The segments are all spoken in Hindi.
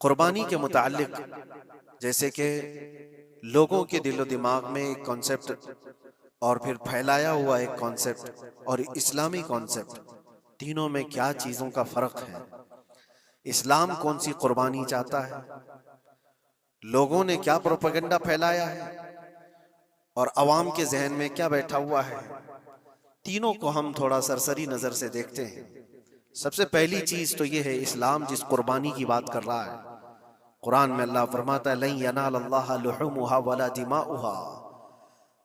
कुर्बानी के मुताल्लिक जैसे कि लोगों के दिलो दिमाग में एक कॉन्सेप्ट और फिर फैलाया हुआ एक कॉन्सेप्ट और इस्लामी कॉन्सेप्ट, तीनों में क्या चीजों का फर्क है। इस्लाम कौन सी कुर्बानी चाहता है, लोगों ने क्या प्रोपेगेंडा फैलाया है और अवाम के जहन में क्या बैठा हुआ है, तीनों को हम थोड़ा सरसरी नजर से देखते हैं। सबसे पहली चीज तो यह है, इस्लाम जिस कुर्बानी की बात कर रहा है, कुरान में अल्लाह फरमाता है लन यनालल्लाह लुहुमुहा वला दिमाउहा,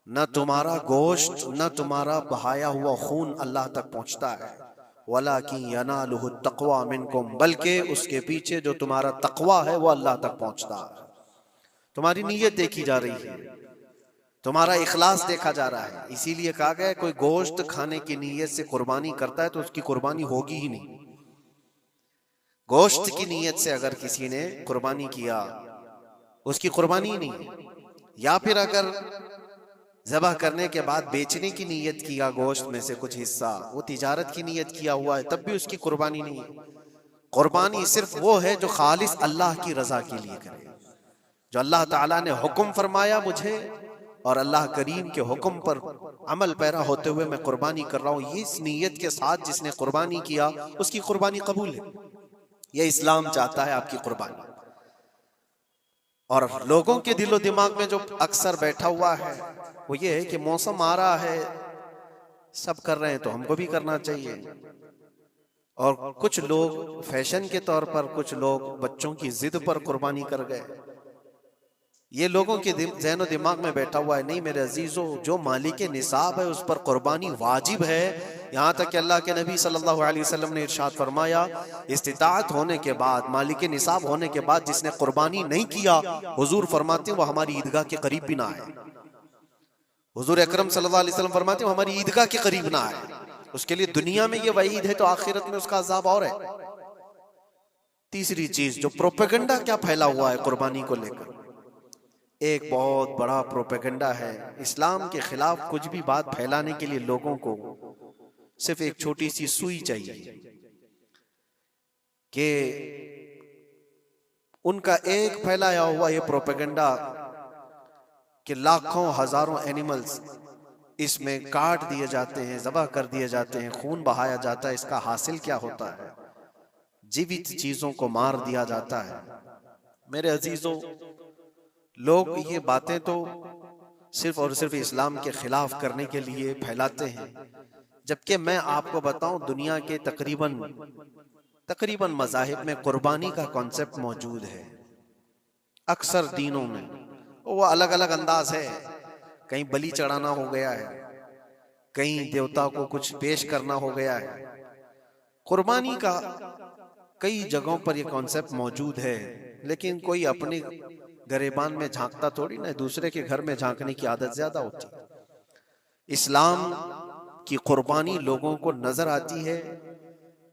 न तुम्हारा गोश्त न तुम्हारा बहाया हुआ खून अल्लाह तक पहुंचता है, वलाकिन यनालुहु तक़वा मिनकुम, बल्कि उसके पीछे जो तुम्हारा तक़वा है वो अल्लाह तक पहुंचता है। तुम्हारी नीयत देखी जा रही है, तुम्हारा इखलास देखा जा रहा है। इसीलिए कहा गया कोई गोश्त खाने की नीयत से कुर्बानी करता है तो उसकी कुर्बानी होगी ही नहीं। गोश्त की नीयत से अगर किसी ने कुर्बानी किया उसकी कुर्बानी नहीं, या फिर अगर ज़बह करने के बाद बेचने की नीयत किया गोश्त में से कुछ हिस्सा, वो तिजारत की नीयत किया हुआ है, तब भी उसकी कुर्बानी नहीं है। कुर्बानी सिर्फ वो है जो खालिस अल्लाह की रजा के लिए करे, जो अल्लाह ताला ने हुक्म फरमाया मुझे और अल्लाह करीम के हुक्म पर अमल पैरा होते हुए मैं कुर्बानी कर रहा हूँ, इस नीयत के साथ जिसने कुर्बानी किया उसकी कुर्बानी कबूल है। यह इस्लाम चाहता है आपकी कुर्बानी। और लोगों के दिलो दिमाग में जो अक्सर बैठा हुआ है वो ये है कि मौसम आ रहा है, सब कर रहे हैं तो हमको भी करना चाहिए। और कुछ लोग फैशन के तौर पर, कुछ लोग बच्चों की जिद पर कुर्बानी कर गए। ये लोगों के ज़हन दिमाग में बैठा हुआ है। नहीं मेरे अजीजों, जो मालिक निसाब है उस पर कुर्बानी वाजिब है। यहाँ तक कि अल्लाह के नबी सल्लल्लाहु अलैहि वसल्लम ने इरशाद फरमाया, इस्तिताअत होने के बाद, मालिक निसाब होने के बाद जिसने कुर्बानी नहीं किया, हुजूर फरमाते हैं वो हमारी ईदगाह के करीब भी ना आए। हुजूर अकरम सल्लल्लाहु अलैहि वसल्लम फरमाते हैं वो हमारी ईदगाह के करीब ना आए। उसके लिए दुनिया में ये वईद है तो आखिरत में उसका अज़ाब और है। तीसरी चीज, जो प्रोपेगेंडा क्या फैला हुआ है कुर्बानी को लेकर, एक बहुत बड़ा प्रोपेगेंडा है। इस्लाम के खिलाफ कुछ भी बात फैलाने के लिए लोगों को सिर्फ एक छोटी सी सुई चाहिए कि उनका एक फैलाया हुआ ये प्रोपेगेंडा कि लाखों हजारों एनिमल्स इसमें काट दिए जाते हैं, ज़बह कर दिए जाते हैं, खून बहाया जाता है, इसका हासिल क्या होता है? जीवित चीजों को मार दिया जाता है। मेरे अजीजों, लोग ये बातें तो सिर्फ और सिर्फ इस्लाम के खिलाफ करने के लिए फैलाते हैं, जबकि मैं आपको बताऊं दुनिया के तकरीबन मज़ाहिब में कुर्बानी का कॉन्सेप्ट मौजूद है। अक्सर दीनों में वो अलग अलग अंदाज है। कहीं बलि चढ़ाना हो गया है, कहीं देवता को कुछ पेश करना हो गया है। कुर्बानी का कई जगहों पर यह कॉन्सेप्ट मौजूद है, लेकिन कोई अपने गरेबान में झांकता थोड़ी ना, दूसरे के घर में झांकने की आदत ज्यादा होती है। इस्लाम की कुर्बानी लोगों को नजर आती है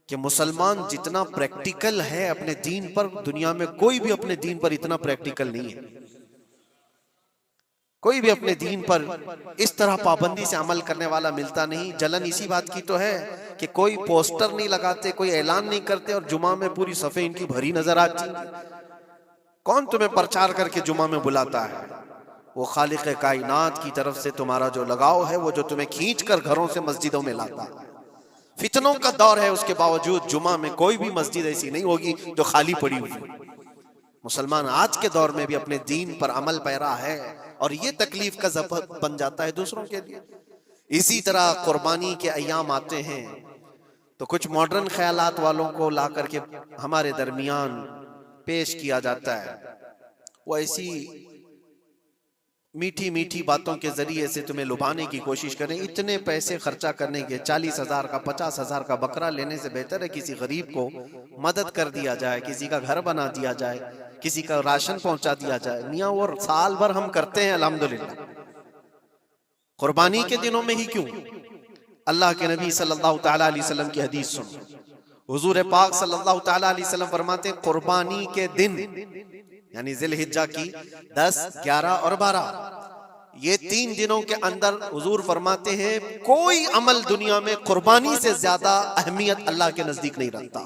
कि मुसलमान जितना प्रैक्टिकल है अपने दीन पर, दुनिया में कोई भी अपने दीन पर इतना प्रैक्टिकल नहीं है। कोई भी अपने दीन पर इस तरह पाबंदी से अमल करने वाला मिलता नहीं। जलन इसी बात की तो है कि कोई पोस्टर नहीं लगाते, कोई ऐलान नहीं करते और जुमा में पूरी सफे इनकी भरी नजर आती। कौन तुम्हें प्रचार करके जुमा में बुलाता है? वो खालिक कायनात की तरफ से तुम्हारा जो लगाव है, वो जो तुम्हें खींच कर घरों से मस्जिदों में लाता है। फितनों का दौर है, उसके बावजूद जुमा में कोई भी मस्जिद ऐसी नहीं होगी जो खाली पड़ी हुई। मुसलमान आज के दौर में भी अपने दीन पर अमल पैरा है और ये तकलीफ का सबब बन जाता है दूसरों के लिए। इसी तरह कुर्बानी के अय्याम आते हैं तो कुछ मॉडर्न ख्यालात वालों को ला करके हमारे दरमियान पेश किया जाता है। वो ऐसी मीठी मीठी बातों के जरिए से तुम्हें लुभाने की कोशिश करें। इतने पैसे खर्चा करने के, 40,000 का 50,000 का बकरा लेने से बेहतर है किसी गरीब को मदद कर दिया जाए, किसी का घर बना दिया जाए, किसी का राशन पहुंचा दिया जाए। मियाँ वो साल भर हम करते हैं अल्हम्दुलिल्लाह, कुर्बानी के दिनों में ही क्यों? अल्लाह के नबी सल्लल्लाहु तआला अलैहि वसल्लम की हदीस सुनो। हुजूर पाक सल्लल्लाहु तआला अलैहि वसल्लम फरमाते हैं, कुर्बानी के दिन यानी ज़िलहिज्जा की 10, 11 और 12, ये 3 दिनों के अंदर हुजूर फरमाते हैं कोई अमल दुनिया में कुर्बानी से ज्यादा अहमियत अल्लाह के नजदीक नहीं रखता।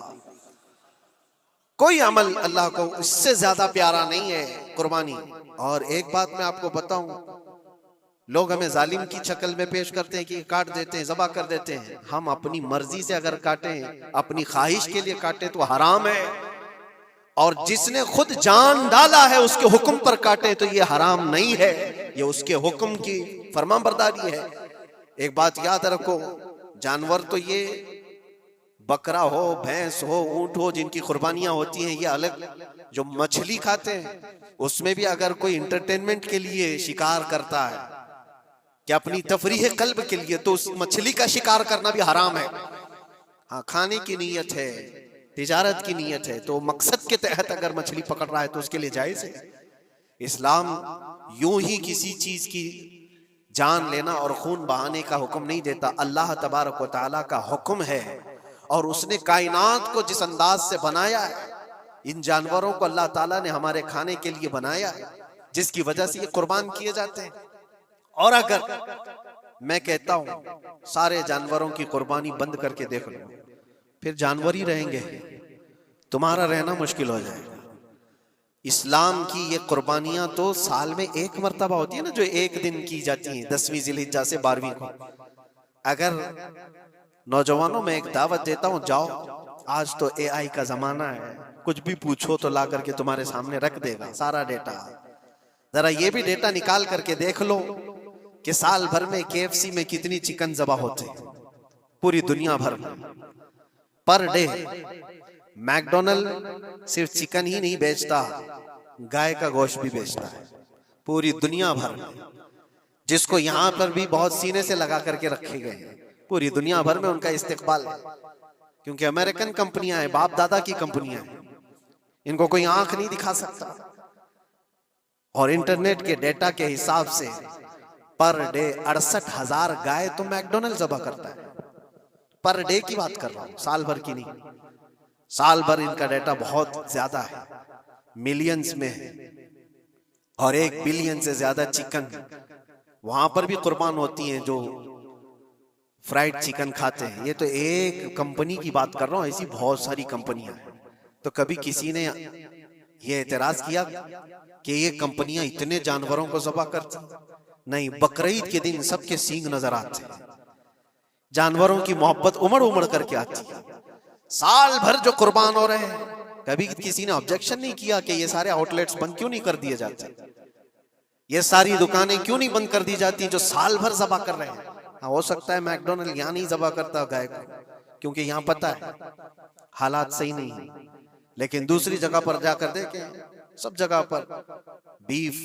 कोई अमल अल्लाह को इससे ज्यादा प्यारा नहीं है कुर्बानी। और एक बात मैं आपको बताऊं, लोग हमें जालिम की शक्ल में पेश करते हैं कि काट देते हैं, ज़बह कर देते हैं। हम अपनी मर्जी से अगर काटें, अपनी ख्वाहिश के लिए काटें तो हराम है, और जिसने खुद जान डाला है उसके हुक्म पर काटे तो ये हराम नहीं है, ये उसके हुक्म की फरमाबरदारी है। एक बात याद रखो, जानवर तो ये बकरा हो, भैंस हो, ऊंट हो, जिनकी कुर्बानियां होती हैं ये अलग। जो मछली खाते हैं उसमें भी अगर कोई इंटरटेनमेंट के लिए शिकार करता है कि अपनी तफरीह कल्ब के लिए, तो उस मछली का शिकार करना भी हराम है। हाँ, खाने की नीयत है, तिजारत की नीयत है, तो मकसद के तहत अगर मछली पकड़ रहा है तो उसके लिए जायज है। इस्लाम यूं ही किसी चीज की जान लेना और खून बहाने का हुक्म नहीं देता। अल्लाह तबारक व तआला का हुक्म है, और उसने कायनात को जिस अंदाज से बनाया है, इन जानवरों को अल्लाह ताला ने हमारे खाने के लिए बनाया है, जिसकी वजह से ये कुर्बान किए जाते हैं। और अगर मैं कहता हूं सारे जानवरों की कुर्बानी बंद करके देख लो, फिर जानवर ही रहेंगे, तुम्हारा रहना मुश्किल हो जाएगा। इस्लाम की ये कुर्बानियां तो साल में एक मर्तबा होती है ना, जो एक दिन की जाती है, 10वीं जिलहिज्जा से 12वीं को। अगर नौजवानों में एक दावत देता हूं, जाओ, आज तो AI का जमाना है, कुछ भी पूछो तो ला करके तुम्हारे सामने रख देगा सारा डेटा। जरा ये भी डेटा निकाल करके देख लो कि साल भर में KFC में कितनी चिकन ज़बह होते हैं पूरी दुनिया भर में पर डे। मैकडोनल्ड सिर्फ चिकन ही नहीं बेचता, गाय का गोश्त भी बेचता है पूरी दुनिया भर में, जिसको यहाँ पर भी बहुत सीने से लगा करके रखे गए हैं। पूरी दुनिया भर में उनका इस्तेकबाल है, क्योंकि अमेरिकन कंपनियां हैं, बाप दादा की कंपनियां हैं, इनको कोई आंख नहीं दिखा सकता। और इंटरनेट के डेटा के हिसाब से पर डे 68,000 गाय तो मैकडोनल्ड ज़बह करता है। पर डे की बात कर रहा हूं, साल भर की नहीं। साल भर इनका डेटा बहुत ज्यादा है, मिलियंस में है, और 1 बिलियन से ज्यादा चिकन वहां पर भी कुर्बान होती हैं जो फ्राइड चिकन खाते हैं। ये तो एक कंपनी की बात कर रहा हूं, ऐसी बहुत सारी कंपनियां हैं। तो कभी किसी ने ये एतराज किया कि ये कंपनियां इतने जानवरों को ज़बह करती? नहीं, बकरीद के दिन सबके सींग नजर आते हैं, जानवरों की मोहब्बत उमड़ उमड़ करके आती है। साल भर जो कुर्बान हो रहे हैं, कभी किसी ने ऑब्जेक्शन नहीं किया कि ये सारे आउटलेट्स बंद क्यों नहीं कर दिए जाते, ये सारी दुकानें क्यों नहीं बंद कर दी जाती जो साल भर ज़बह कर रहे हैं। हाँ, हो सकता है मैकडोनल्ड यहाँ नहीं ज़बह करता गाय को, क्योंकि यहाँ पता है हालात सही नहीं है, लेकिन दूसरी जगह पर जाकर देखें, सब जगह पर बीफ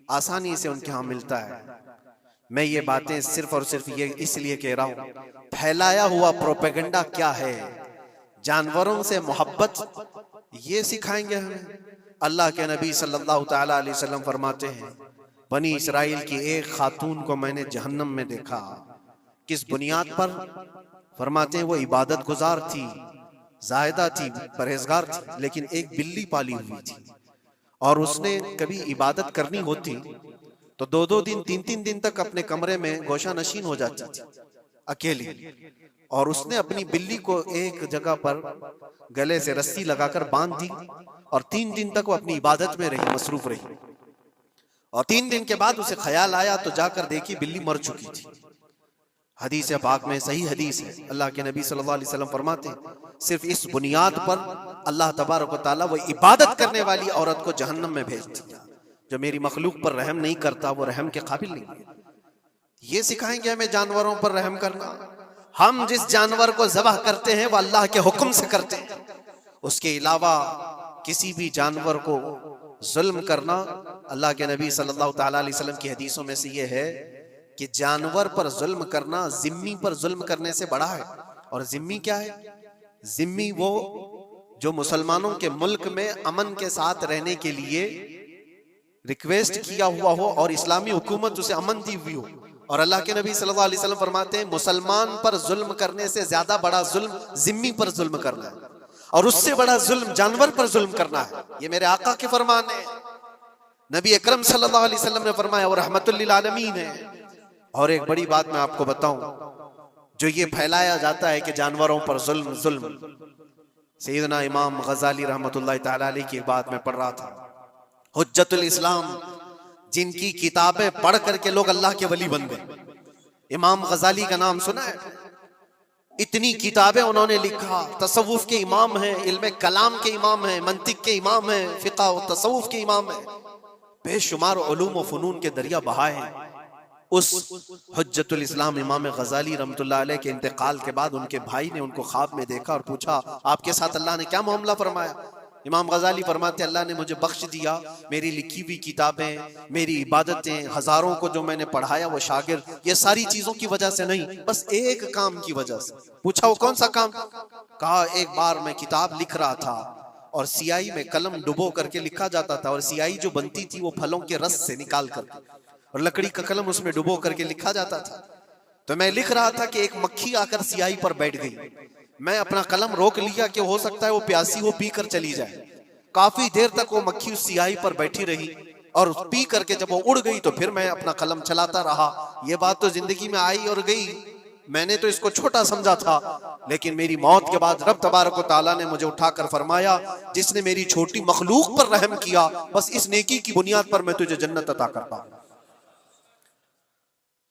आसानी से उनके यहाँ मिलता है। मैं ये बातें सिर्फ और सिर्फ ये इसलिए कह रहा हूँ, फैलाया हुआ प्रोपेगेंडा क्या है, जानवरों से मोहब्बत ये सिखाएंगे हमें। अल्लाह के नबी सल्लल्लाहु तआला अलैहि वसल्लम फरमाते हैं, बनी इसराइल की एक खातून को मैंने जहन्नम में देखा। किस बुनियाद पर? फरमाते हैं वो इबादत गुजार थी, जाहिदा थी, परहेजगार थी, लेकिन एक बिल्ली पाली हुई थी, और उसने कभी इबादत करनी होती तो 2-2 दिन 3-3 दिन तक अपने कमरे में गोशा नशीन हो जाती थी अकेली, और उसने अपनी बिल्ली को एक जगह पर गले से रस्सी लगाकर बांध दी, और 3 दिन तक वो अपनी इबादत में रही, मसरूफ रही। और 3 दिन के बाद उसे ख्याल आया तो जाकर देखी बिल्ली मर चुकी थी। हदीस पाक में, सही हदीस है, अल्लाह के नबी सल्लल्लाहु अलैहि वसल्लम फरमाते हैं, सिर्फ इस बुनियाद पर अल्लाह तबारक व तआला वो इबादत करने वाली औरत को जहन्नम में भेज दिया। जो मेरी मखलूक पर रहम नहीं करता वो रहम के काबिल नहीं है। ये सिखाएंगे हमें जानवरों पर रहम करना। हम जिस जानवर को ज़बह करते हैं वो अल्लाह के हुक्म से करते हैं, उसके अलावा किसी भी जानवर को जुल्म करना, अल्लाह के नबी सल्लल्लाहु तआला अलैहि वसल्लम की हदीसों में से ये है कि जानवर पर जुल्म करना जिम्मी पर जुल्म करने से बड़ा है। और जिम्मी क्या है? जिम्मी वो जो मुसलमानों के मुल्क में अमन के साथ रहने के लिए रिक्वेस्ट किया हुआ हो और इस्लामी हुकूमत उसे अमन दी हुई हो। और अल्लाह के नबी सल्लल्लाहु अलैहि वसल्लम फरमाते हैं, मुसलमान पर जुल्म करने से ज्यादा बड़ा जुल्म जिम्मी पर जुल्म करना है, और उससे बड़ा जुल्म जानवर पर जुल्म करना है। ये मेरे आका के फरमान है। नबी अकरम सल्लल्लाहु अलैहि वसल्लम ने फरमाया, और रहमतुल लिल आलमीन है। और एक बड़ी बात मैं आपको बताऊं, जो ये फैलाया जाता है कि जानवरों पर जुल्म जुल्म, सैयदना इमाम गजाली रहमतुल्लाह तआला अलैह की एक बात मैं पढ़ रहा था, हुज्जतुल इस्लाम, जिनकी किताबें पढ़ करके लोग अल्लाह के वली बन गए। इमाम गजाली का नाम सुना है? इतनी किताबें उन्होंने लिखा, तसव्वुफ के इमाम हैं, इल्म कलाम के इमाम हैं, मंतिक के इमाम हैं, फिक़ह और तसव्वुफ के इमाम हैं, बेशुमार उलूम व फ़ुनून के दरिया बहाए हैं। उस हुज्जतुल इस्लाम इमाम गजाली रहमतुल्लाह अलैह के इंतकाल के बाद उनके भाई ने उनको ख्वाब में देखा और पूछा, आपके साथ अल्लाह ने क्या मामला फरमाया? इमाम गजाली फरमाते, अल्लाह ने मुझे बख्श दिया, मेरी लिखी हुई किताबें, मेरी इबादतें, हजारों को जो मैंने पढ़ाया वो शागिर्द, ये सारी चीजों की वजह से नहीं, बस एक काम की वजह से। पूछा वो कौन सा काम? कहा एक बार मैं किताब लिख रहा था और सियाही में कलम डुबो करके लिखा जाता था, और सियाही जो बनती थी वो फलों के रस से निकाल करके, और लकड़ी का कलम उसमें डुबो करके लिखा जाता था। तो मैं लिख रहा था कि एक मक्खी आकर सियाही पर बैठ गई। मैं अपना कलम रोक लिया कि हो सकता है वो प्यासी हो, पी कर चली जाए। काफी देर तक वो मक्खी उस सियाही पर बैठी रही, और पी करके जब वो उड़ गई तो फिर मैं अपना कलम चलाता रहा। ये बात तो जिंदगी में आई और गई, मैंने तो इसको छोटा समझा था, लेकिन मेरी मौत के बाद रब तबारक व तआला ने मुझे उठाकर फरमाया, जिसने मेरी छोटी मखलूक पर रहम किया, बस इस नेकी की बुनियाद पर मैं तुझे जन्नत अता करता हूं।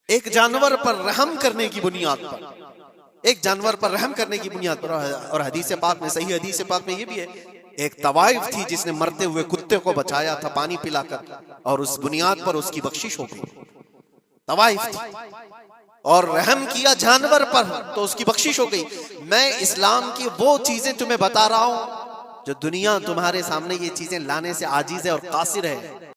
एक जानवर पर रहम करने की बुनियाद पर, एक जानवर पर रहम करने की बुनियाद पर। और हदीस पाक में, सही हदीस पाक में ये भी है, एक तवाइफ थी जिसने मरते हुए कुत्ते को बचाया था पानी पिलाकर, और उस बुनियाद पर उसकी बख्शिश हो गई। तवाइफ थी और रहम किया जानवर पर तो उसकी बख्शिश हो गई। मैं इस्लाम की वो चीजें तुम्हें बता रहा हूं जो दुनिया तुम्हारे सामने ये चीजें लाने से आजीज है और कासिर है।